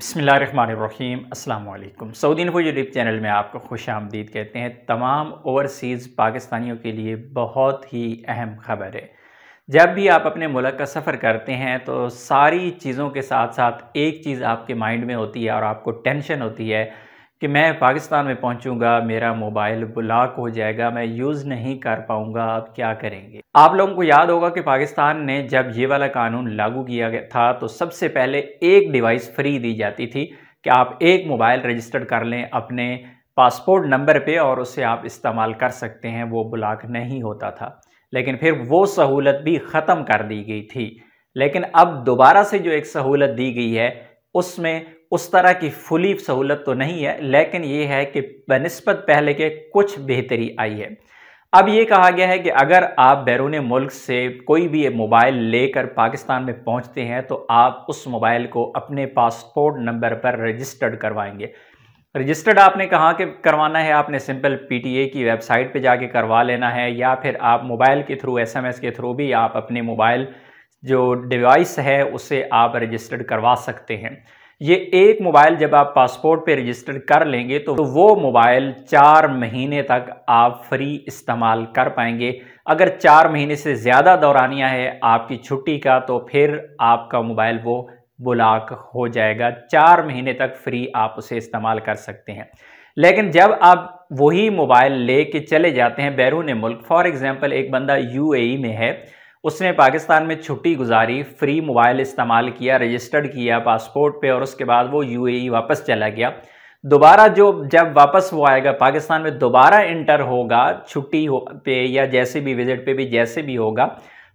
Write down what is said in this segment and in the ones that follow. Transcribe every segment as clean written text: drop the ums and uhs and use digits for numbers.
बिस्मिल्लाहिर्रहमानिर्रहीम अस्सलाम वालेकुम। सऊदी इन्फो यूट्यूब चैनल में आपको खुश आमदीद कहते हैं। तमाम ओवरसीज़ पाकिस्तानियों के लिए बहुत ही अहम खबर है। जब भी आप अपने मुल्क का सफ़र करते हैं तो सारी चीज़ों के साथ साथ एक चीज़ आपके माइंड में होती है और आपको टेंशन होती है कि मैं पाकिस्तान में पहुंचूंगा, मेरा मोबाइल ब्लॉक हो जाएगा, मैं यूज़ नहीं कर पाऊंगा, अब क्या करेंगे। आप लोगों को याद होगा कि पाकिस्तान ने जब ये वाला कानून लागू किया गया था तो सबसे पहले एक डिवाइस फ्री दी जाती थी कि आप एक मोबाइल रजिस्टर्ड कर लें अपने पासपोर्ट नंबर पे और उसे आप इस्तेमाल कर सकते हैं, वो ब्लॉक नहीं होता था। लेकिन फिर वो सहूलत भी ख़त्म कर दी गई थी। लेकिन अब दोबारा से जो एक सहूलत दी गई है उसमें उस तरह की फुली सहूलत तो नहीं है, लेकिन ये है कि बनिस्बत पहले के कुछ बेहतरी आई है। अब ये कहा गया है कि अगर आप बैरून मुल्क से कोई भी मोबाइल लेकर पाकिस्तान में पहुंचते हैं तो आप उस मोबाइल को अपने पासपोर्ट नंबर पर रजिस्टर्ड करवाएंगे। रजिस्टर्ड आपने कहाँ के करवाना है? आपने सिंपल पीटीए की वेबसाइट पे जाके करवा लेना है, या फिर आप मोबाइल के थ्रू एसएमएस के थ्रू भी आप अपने मोबाइल जो डिवाइस है उसे आप रजिस्टर्ड करवा सकते हैं। ये एक मोबाइल जब आप पासपोर्ट पे रजिस्टर कर लेंगे तो वो मोबाइल 4 महीने तक आप फ्री इस्तेमाल कर पाएंगे। अगर 4 महीने से ज़्यादा दौरानिया है आपकी छुट्टी का तो फिर आपका मोबाइल वो ब्लॉक हो जाएगा। 4 महीने तक फ्री आप उसे इस्तेमाल कर सकते हैं। लेकिन जब आप वही मोबाइल ले के चले जाते हैं बैरून मुल्क, फॉर एग्जांपल एक बंदा यूएई में है, उसने पाकिस्तान में छुट्टी गुजारी, फ्री मोबाइल इस्तेमाल किया, रजिस्टर्ड किया पासपोर्ट पे और उसके बाद वो यूएई वापस चला गया। दोबारा जब वापस वो आएगा पाकिस्तान में, दोबारा इंटर होगा छुट्टी पे या जैसे भी विजिट पे भी जैसे भी होगा,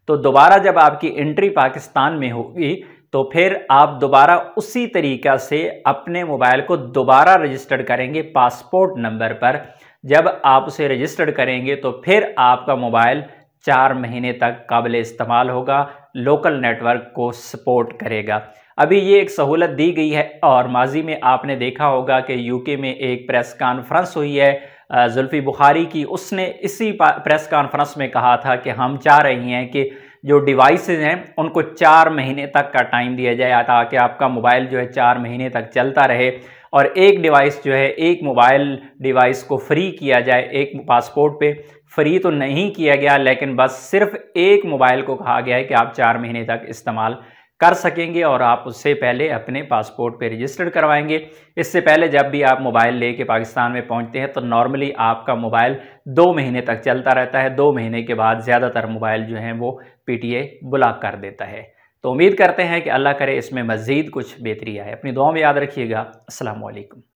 तो दोबारा जब आपकी एंट्री पाकिस्तान में होगी तो फिर आप दोबारा उसी तरीक़ा से अपने मोबाइल को दोबारा रजिस्टर्ड करेंगे पासपोर्ट नंबर पर। जब आप उसे रजिस्टर्ड करेंगे तो फिर आपका मोबाइल 4 महीने तक काबिल इस्तेमाल होगा, लोकल नेटवर्क को सपोर्ट करेगा। अभी ये एक सहूलत दी गई है और माजी में आपने देखा होगा कि यूके में एक प्रेस कॉन्फ्रेंस हुई है जुल्फी बुखारी की। उसने इसी प्रेस कॉन्फ्रेंस में कहा था कि हम चाह रही हैं कि जो डिवाइसेज हैं उनको 4 महीने तक का टाइम दिया जाए ताकि आपका मोबाइल जो है 4 महीने तक चलता रहे, और एक डिवाइस जो है, एक मोबाइल डिवाइस को फ्री किया जाए। एक पासपोर्ट पे फ्री तो नहीं किया गया, लेकिन बस सिर्फ एक मोबाइल को कहा गया है कि आप 4 महीने तक इस्तेमाल कर सकेंगे और आप उससे पहले अपने पासपोर्ट पे रजिस्टर्ड करवाएंगे। इससे पहले जब भी आप मोबाइल लेके पाकिस्तान में पहुंचते हैं तो नॉर्मली आपका मोबाइल 2 महीने तक चलता रहता है। 2 महीने के बाद ज़्यादातर मोबाइल जो हैं वो पीटीए ब्लॉक कर देता है। तो उम्मीद करते हैं कि अल्लाह करे इसमें मज़ीद कुछ बेहतरी आए। अपनी दुआ में याद रखिएगा। अस्सलाम वालेकुम।